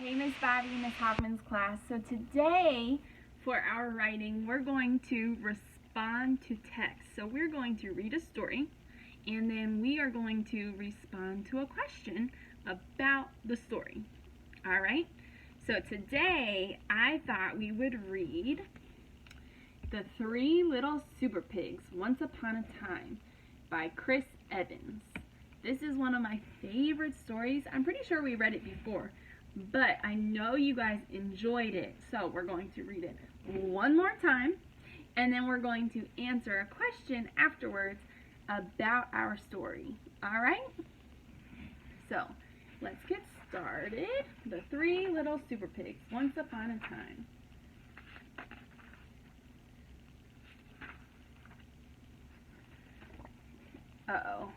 Hey, Miss Bobby, Miss Hoffman's class. So today, for our writing, we're going to respond to text. So we're going to read a story, and then we are going to respond to a question about the story. All right? So today, I thought we would read The Three Little Super Pigs, Once Upon a Time, by Chris Evans. This is one of my favorite stories. I'm pretty sure we read it before, but I know you guys enjoyed it. So we're going to read it one more time, and then we're going to answer a question afterwards about our story. All right? So let's get started. The Three Little Super Pigs, Once Upon a Time. Uh-oh.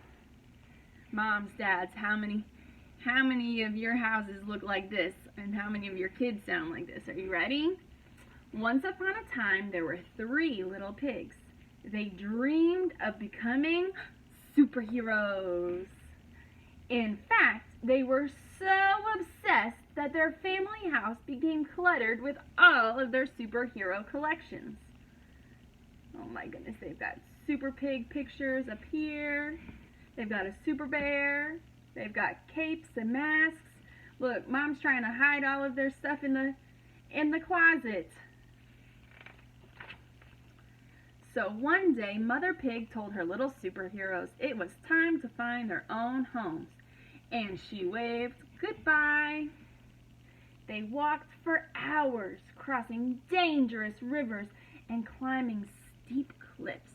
Moms, dads, how many of your houses look like this, and how many of your kids sound like this? Are you ready? Once upon a time, there were three little pigs. They dreamed of becoming superheroes. In fact, they were so obsessed that their family house became cluttered with all of their superhero collections. Oh my goodness, they've got super pig pictures up here. They've got a super bear. They've got capes and masks. Look, Mom's trying to hide all of their stuff in the closet. So one day, Mother Pig told her little superheroes it was time to find their own homes, and she waved goodbye. They walked for hours, crossing dangerous rivers and climbing steep cliffs.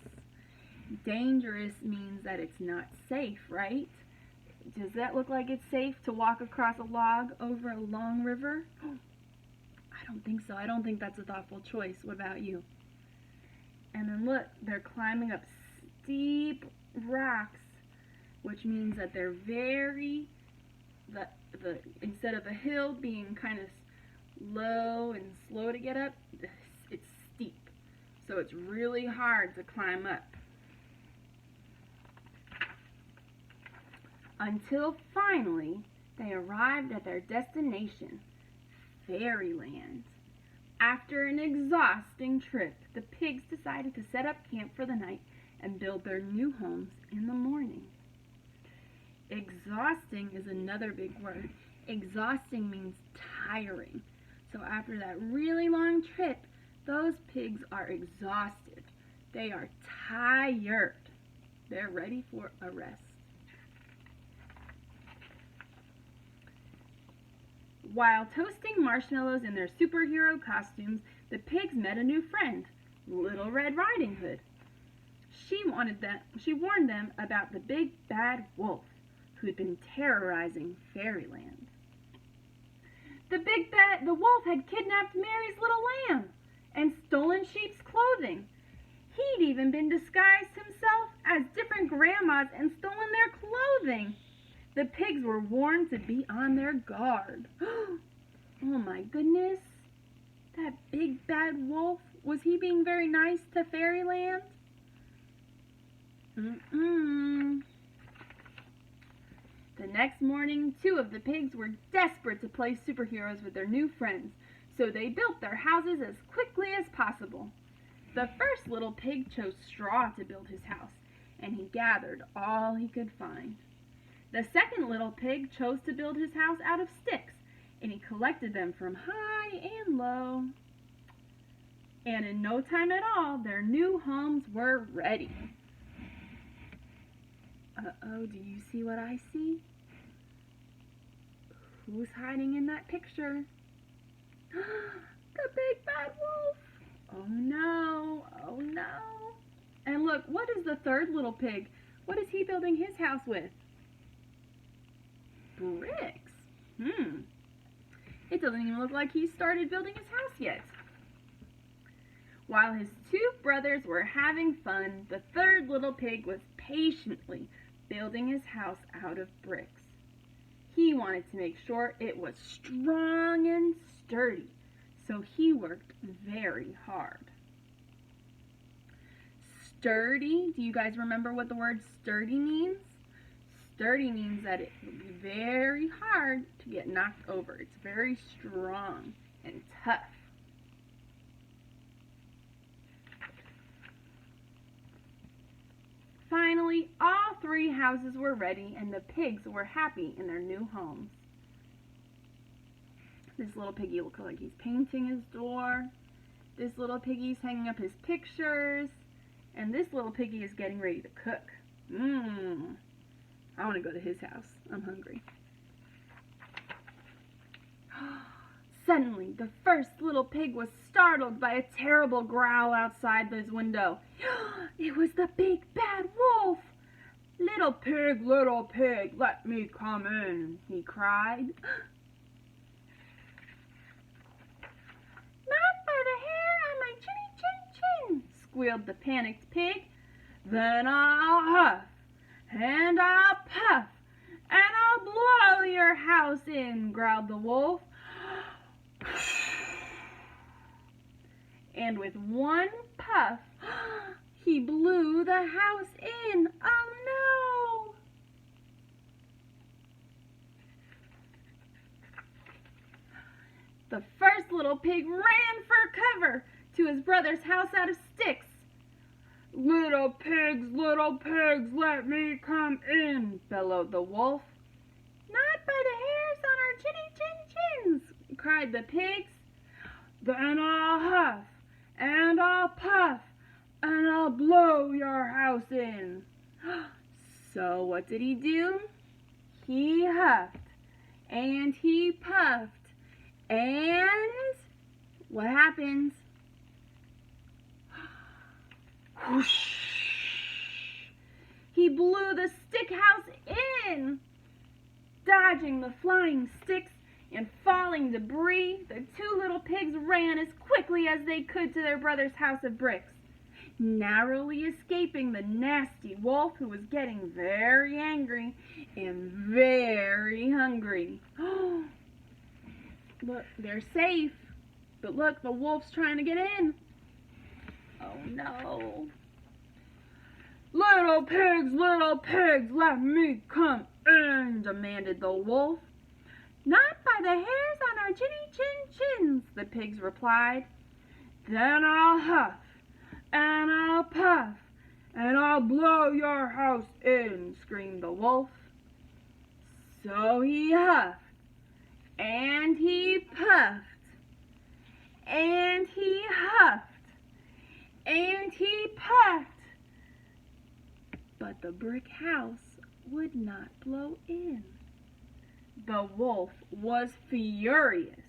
Dangerous means that it's not safe, right? Does that look like it's safe to walk across a log over a long river? I don't think so. I don't think that's a thoughtful choice. What about you? And then look, they're climbing up steep rocks, which means that they're instead of a hill being kind of low and slow to get up, it's steep. So it's really hard to climb up. Until finally, they arrived at their destination, Fairyland. After an exhausting trip, the pigs decided to set up camp for the night and build their new homes in the morning. Exhausting is another big word. Exhausting means tiring. So after that really long trip, those pigs are exhausted. They are tired. They're ready for a rest. While toasting marshmallows in their superhero costumes, the pigs met a new friend, Little Red Riding Hood. She warned them about the big bad wolf who had been terrorizing Fairyland. The wolf had kidnapped Mary's little lamb and stolen sheep's clothing. He'd even been disguised himself as different grandmas and stolen their clothing. The pigs were warned to be on their guard. Oh my goodness. That big bad wolf, was he being very nice to Fairyland? The next morning, two of the pigs were desperate to play superheroes with their new friends, so they built their houses as quickly as possible. The first little pig chose straw to build his house, and he gathered all he could find. The second little pig chose to build his house out of sticks, and he collected them from high and low. And in no time at all, their new homes were ready. Uh-oh, do you see what I see? Who's hiding in that picture? The big bad wolf! Oh no, oh no. And look, what is the third little pig? What is he building his house with? Bricks. It doesn't even look like he started building his house yet. While his two brothers were having fun, the third little pig was patiently building his house out of bricks. He wanted to make sure it was strong and sturdy, so he worked very hard. Sturdy, do you guys remember what the word sturdy means? Sturdy means that it would be very hard to get knocked over. It's very strong and tough. Finally, all 3 houses were ready and the pigs were happy in their new homes. This little piggy looks like he's painting his door. This little piggy's hanging up his pictures. And this little piggy is getting ready to cook. I want to go to his house. I'm hungry. Suddenly, the first little pig was startled by a terrible growl outside his window. It was the big bad wolf. Little pig, let me come in, he cried. Not by the hair on my chinny chin chin, squealed the panicked pig. Then I'll huff, and I'll puff, and I'll blow your house in, growled the wolf. And with one puff, he blew the house in. Oh no! The first little pig ran for cover to his brother's house out of sticks. Little pigs, let me come in, bellowed the wolf. Not by the hairs on our chinny chin chins, cried the pigs. Then I'll huff, and I'll puff, and I'll blow your house in. So what did he do? He huffed, and he puffed, and what happens? Whoosh! He blew the stick house in. Dodging the flying sticks and falling debris, the 2 little pigs ran as quickly as they could to their brother's house of bricks, narrowly escaping the nasty wolf, who was getting very angry and very hungry. Look, they're safe, but look, the wolf's trying to get in. Oh no. Little pigs, let me come in, demanded the wolf. Not by the hairs on our chinny chin chins, the pigs replied. Then I'll huff, and I'll puff, and I'll blow your house in, screamed the wolf. So he huffed, and he puffed, and he huffed, and he puffed. But the brick house would not blow in. The wolf was furious.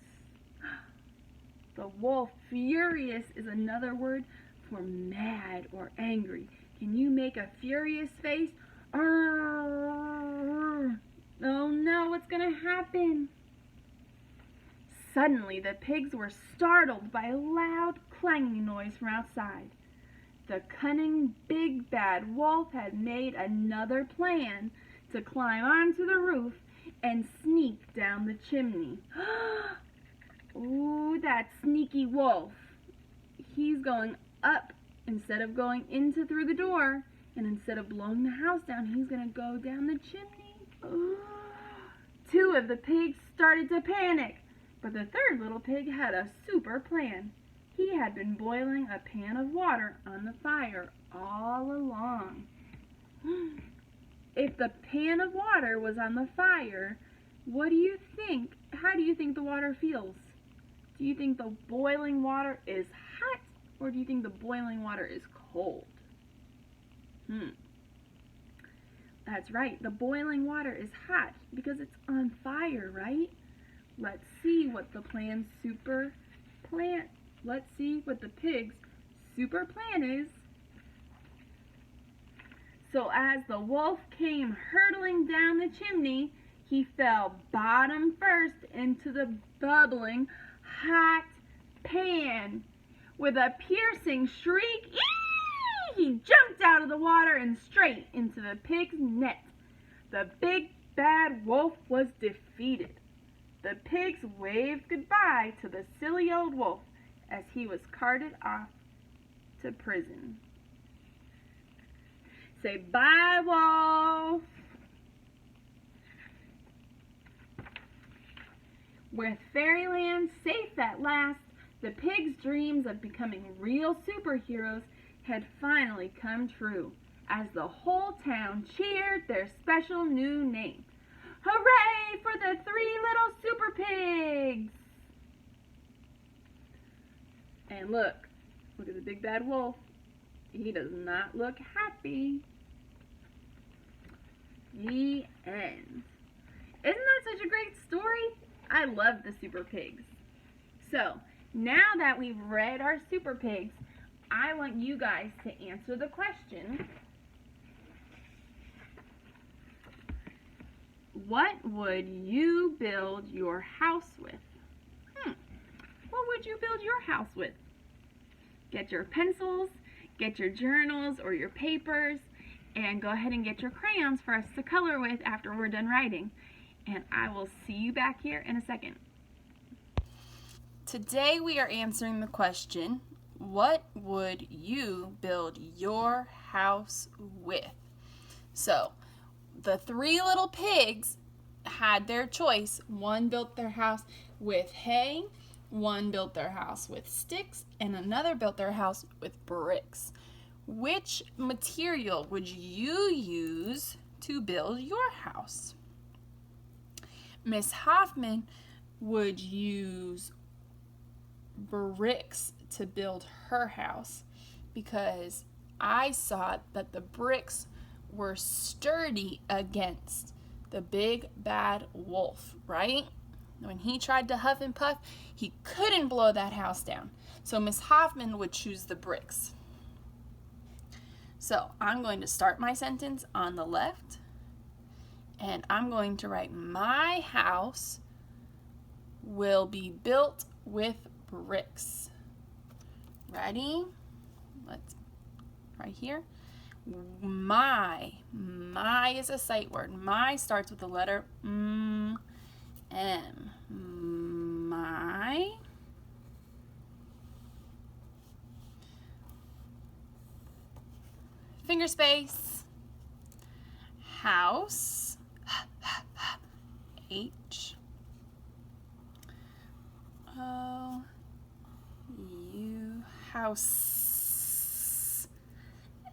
The wolf, furious, is another word for mad or angry. Can you make a furious face? Oh no, what's going to happen? Suddenly, the pigs were startled by a loud clanging noise from outside. The cunning big bad wolf had made another plan to climb onto the roof and sneak down the chimney. Ooh, that sneaky wolf. He's going up instead of going through the door, and instead of blowing the house down, he's going to go down the chimney. Ooh. 2 of the pigs started to panic, but the 3rd little pig had a super plan. He had been boiling a pan of water on the fire all along. If the pan of water was on the fire, what do you think? How do you think the water feels? Do you think the boiling water is hot, or do you think the boiling water is cold? That's right, the boiling water is hot because it's on fire, right? Let's see what the Let's see what the pig's super plan is. So as the wolf came hurtling down the chimney, he fell bottom first into the bubbling hot pan. With a piercing shriek, he jumped out of the water and straight into the pig's net. The big bad wolf was defeated. The pigs waved goodbye to the silly old wolf as he was carted off to prison. Say bye, wolf. With fairyland safe at last, the pigs' dreams of becoming real superheroes had finally come true, as the whole town cheered their special new name. Hooray for the 3 little super pigs! And look at the big bad wolf. He does not look happy. The end. Isn't that such a great story? I love the super pigs. So, now that we've read our super pigs, I want you guys to answer the question, what would you build your house with? What would you build your house with? Get your pencils, get your journals or your papers, and go ahead and get your crayons for us to color with after we're done writing. And I will see you back here in a second. Today we are answering the question, what would you build your house with? So, the 3 little pigs had their choice. One built their house with hay, one built their house with sticks, and another built their house with bricks. Which material would you use to build your house? Miss Hoffman would use bricks to build her house because I saw that the bricks were sturdy against the big bad wolf, right? When he tried to huff and puff, he couldn't blow that house down. So Miss Hoffman would choose the bricks. So I'm going to start my sentence on the left, and I'm going to write, my house will be built with bricks. Ready? Let's, right here. My is a sight word. My starts with the letter M. My. Finger space. House. H. O. U. House.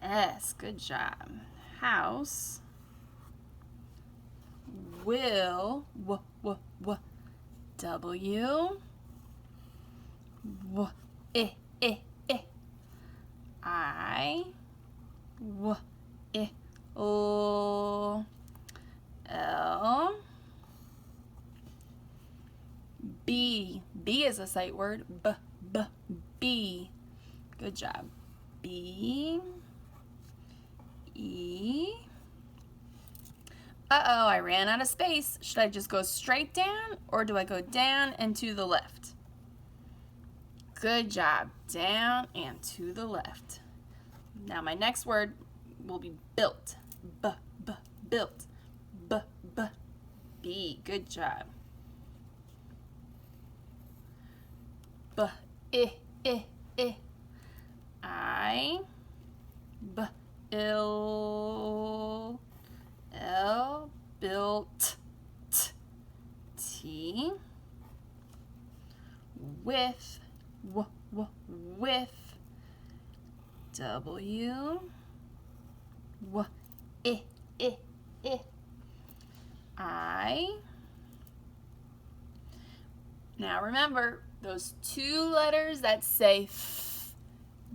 S. Good job. House will. W. I. L. B. B is a sight word. B. Good job. B. E. Uh-oh, I ran out of space. Should I just go straight down, or do I go down and to the left? Good job. Down and to the left. Now my next word will be built. Built. B. Good job. I. L. Built. T. With. With. W. I. Now remember, those 2 letters that say f.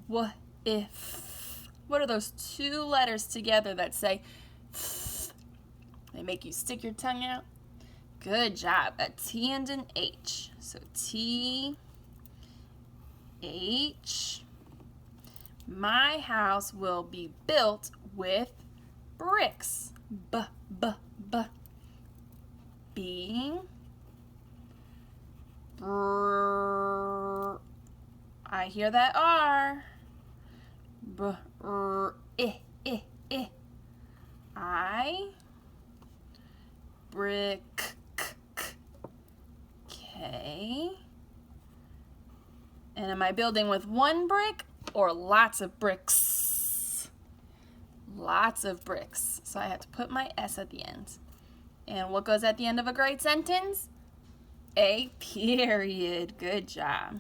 What if? What are those 2 letters together that say f? They make you stick your tongue out. Good job. A T and an H. So T, H. My house will be built with bricks. B. Brr. I hear that R. I. Brick. K. And am I building with 1 brick or lots of bricks? Lots of bricks. So I have to put my S at the end. And what goes at the end of a great sentence? A period. Good job.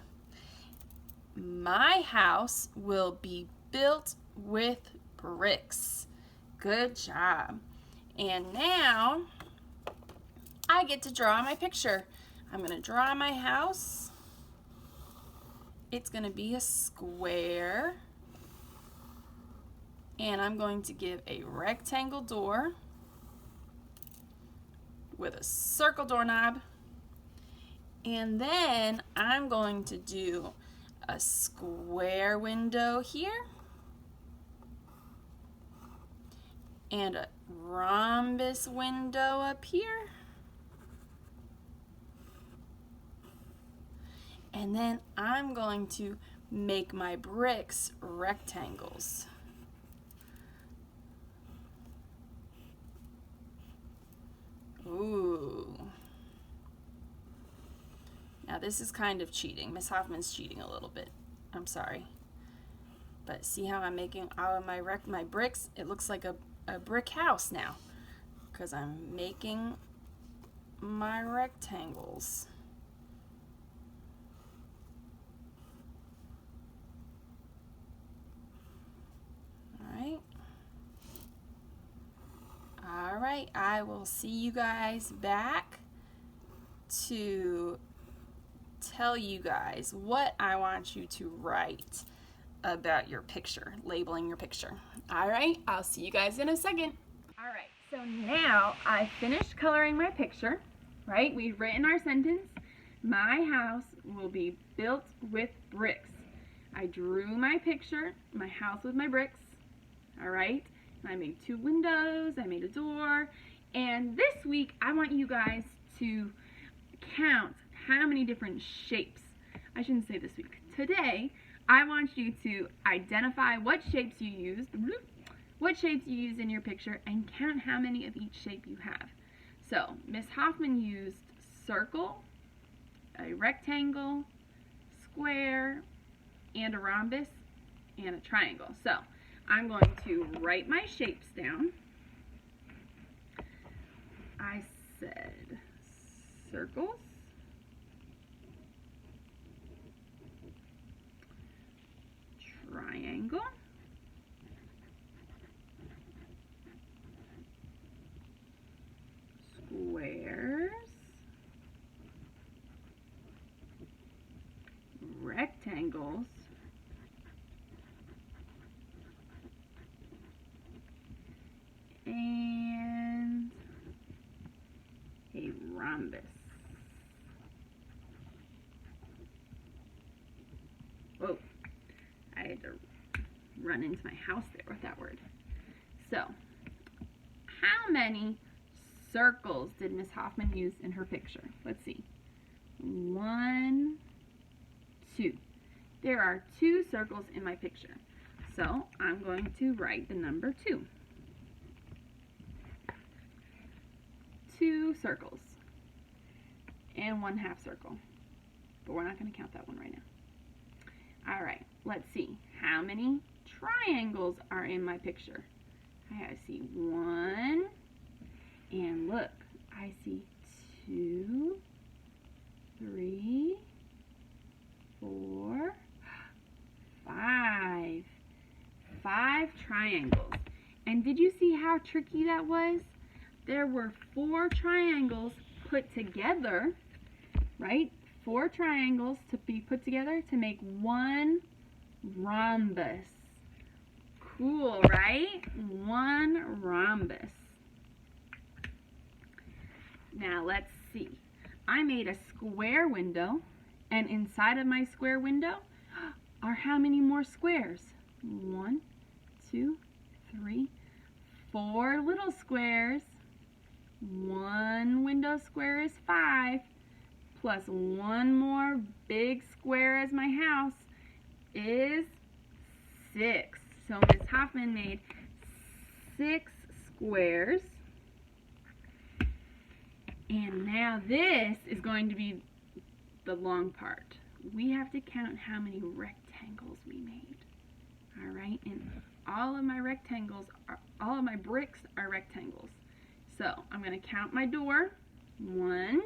My house will be built with bricks. Good job. And now I get to draw my picture. I'm going to draw my house. It's going to be a square. And I'm going to give a rectangle door with a circle doorknob. And then I'm going to do a square window here and a rhombus window up here. And then I'm going to make my bricks rectangles. Ooh. Now this is kind of cheating. Miss Hoffman's cheating a little bit. I'm sorry. But see how I'm making all of my bricks? It looks like a brick house now because I'm making my rectangles. All right, I will see you guys back to tell you guys what I want you to write about your picture, labeling your picture. All right, I'll see you guys in a second. All right, so now I finished coloring my picture, right? We've written our sentence. My house will be built with bricks. I drew my picture, my house with my bricks, all right? I made 2 windows, I made a door, and this week I want you guys to count how many different shapes. I shouldn't say this week. Today, I want you to identify what shapes you used, in your picture, and count how many of each shape you have. So, Miss Hoffman used circle, a rectangle, square, and a rhombus, and a triangle. So, I'm going to write my shapes down. I said circles, triangle, squares, rectangles, and a rhombus. Whoa, I had to run into my house there with that word. So, how many circles did Miss Hoffman use in her picture? Let's see. 1, 2. There are 2 circles in my picture. So, I'm going to write the number 2. 2 circles and 1 half circle, but we're not going to count that one right now. All right, let's see how many triangles are in my picture. I see 1, and look, I see 2, 3, 4, 5. 5 triangles. And did you see how tricky that was? There were 4 triangles put together, right? 4 triangles to be put together to make 1 rhombus. Cool, right? 1 rhombus. Now let's see. I made a square window, and inside of my square window are how many more squares? 1, 2, 3, 4 little squares. 1 window square is 5, plus 1 more big square as my house is 6. So Miss Hoffman made 6 squares. And now this is going to be the long part. We have to count how many rectangles we made. All right, and all of my bricks are rectangles. So I'm going to count my door. 1,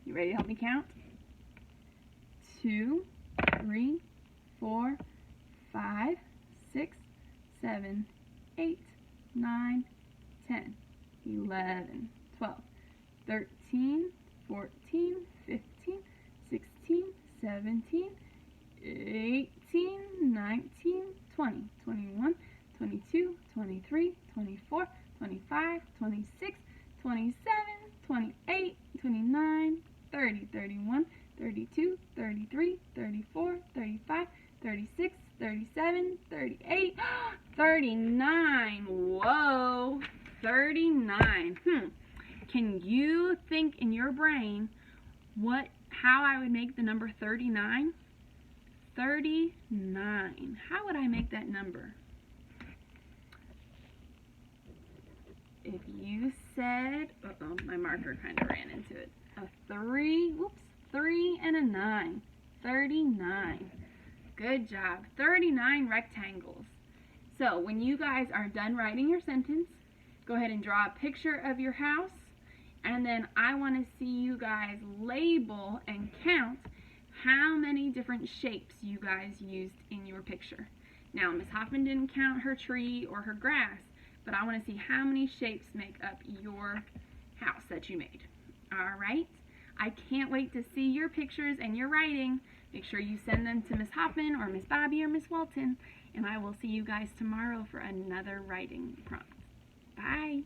You ready to help me count? 2, 3, 4, 5, 6, 7, 8, 9, 10, 11, 12, 13, 14, 15, 16, 17, 18, 19, 20, 21, 22, 23, 24, 25, 26, 27, 28, 29, 30, 31, 32, 33, 34, 35, 36, 37, 38, 39. Whoa, 39. Can you think in your brain how I would make the number 39? 39. How would I make that number? If you said, my marker kind of ran into it. A 3 and a 9. 39. Good job. 39 rectangles. So when you guys are done writing your sentence, go ahead and draw a picture of your house, and then I want to see you guys label and count how many different shapes you guys used in your picture. Now, Miss Hoffman didn't count her tree or her grass, but I want to see how many shapes make up your house that you made. All right? I can't wait to see your pictures and your writing. Make sure you send them to Miss Hoffman or Miss Bobby or Miss Walton, and I will see you guys tomorrow for another writing prompt. Bye.